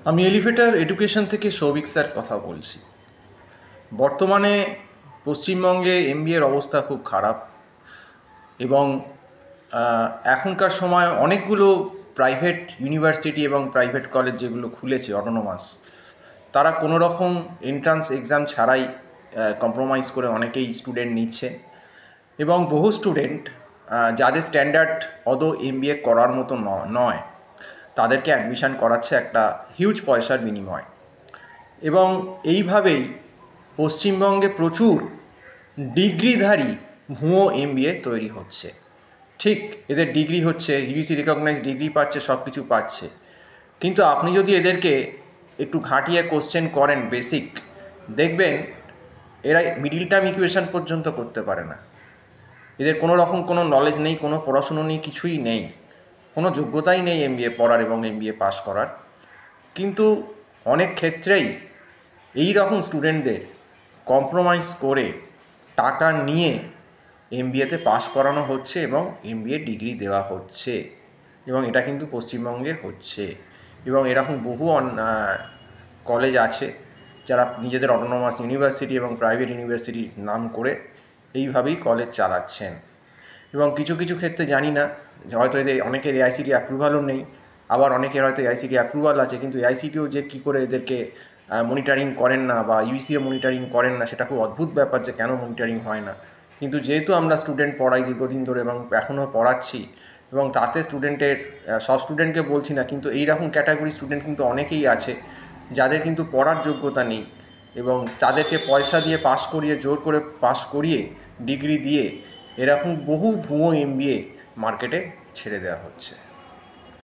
আমি elevator education থেকে Souvik sir কথা বলছি। বর্তমানে পশ্চিমবঙ্গে এমবিএর অবস্থা খুব খারাপ এবং এখনকার সময় অনেকগুলো প্রাইভেট ইউনিভার্সিটি এবং প্রাইভেট কলেজ যেগুলো খুলেছে অটোনোমাস, তারা কোনো রকম এন্ট্রান্স এক্সাম ছাড়াই কম্প্রোমাইজ করে অনেকেই স্টুডেন্ট নিচ্ছে এবং বহু স্টুডেন্ট যাদের স্ট্যান্ডার্ড এমবিএ করার মতো নয় তাদেরকে অ্যাডমিশান করাচ্ছে একটা হিউজ পয়সার বিনিময়। এবং এইভাবেই পশ্চিমবঙ্গে প্রচুর ডিগ্রিধারী ভুয়ো এমবিএ তৈরি হচ্ছে। ঠিক, এদের ডিগ্রি হচ্ছে, ইউজিসি রেকগনাইজ ডিগ্রি পাচ্ছে, সব কিছু পাচ্ছে, কিন্তু আপনি যদি এদেরকে একটু ঘাঁটিয়ে কোশ্চেন করেন বেসিক, দেখবেন এরা মিডিল টার্ম ইকুয়েশন পর্যন্ত করতে পারে না। এদের কোনো রকম কোনো নলেজ নেই, কোনো পড়াশুনো নেই, কিছুই নেই, কোনো যোগ্যতাই নেই এমবিএ পড়ার এবং এমবিএ পাস করার। কিন্তু অনেক ক্ষেত্রেই এই রকম স্টুডেন্টদের কম্প্রোমাইজ করে টাকা নিয়ে এমবিএতে পাস করানো হচ্ছে এবং এমবিএ ডিগ্রি দেওয়া হচ্ছে, এবং এটা কিন্তু পশ্চিমবঙ্গে হচ্ছে। এবং এরকম বহু কলেজ আছে যারা নিজেদের অটোনোমাস ইউনিভার্সিটি এবং প্রাইভেট ইউনিভার্সিটির নাম করে এইভাবেই কলেজ চালাচ্ছেন। এবং কিছু কিছু ক্ষেত্রে জানি না, হয়তো এদের অনেকের এআইসিটি অ্যাপ্রুভালও নেই, আবার অনেকের হয়তো এআইসিটি অ্যাপ্রুভাল আছে, কিন্তু এআইসিটিও যে কী করে এদেরকে মনিটরিং করেন না বা ইউসিও মনিটরিং করেন না, সেটা খুব অদ্ভুত ব্যাপার যে কেন মনিটরিং হয় না। কিন্তু যেহেতু আমরা স্টুডেন্ট পড়াই দীর্ঘদিন ধরে এবং এখনও পড়াচ্ছি, এবং তাতে স্টুডেন্টের সব স্টুডেন্টকে বলছি না, কিন্তু এই রকম ক্যাটাগরি স্টুডেন্ট কিন্তু অনেকেই আছে যাদের কিন্তু পড়ার যোগ্যতা নেই, এবং তাদেরকে পয়সা দিয়ে পাস করিয়ে, জোর করে পাস করিয়ে ডিগ্রি দিয়ে এরকম বহু ভুয়ো এমবিএ মার্কেটে ছেড়ে দেওয়া হচ্ছে।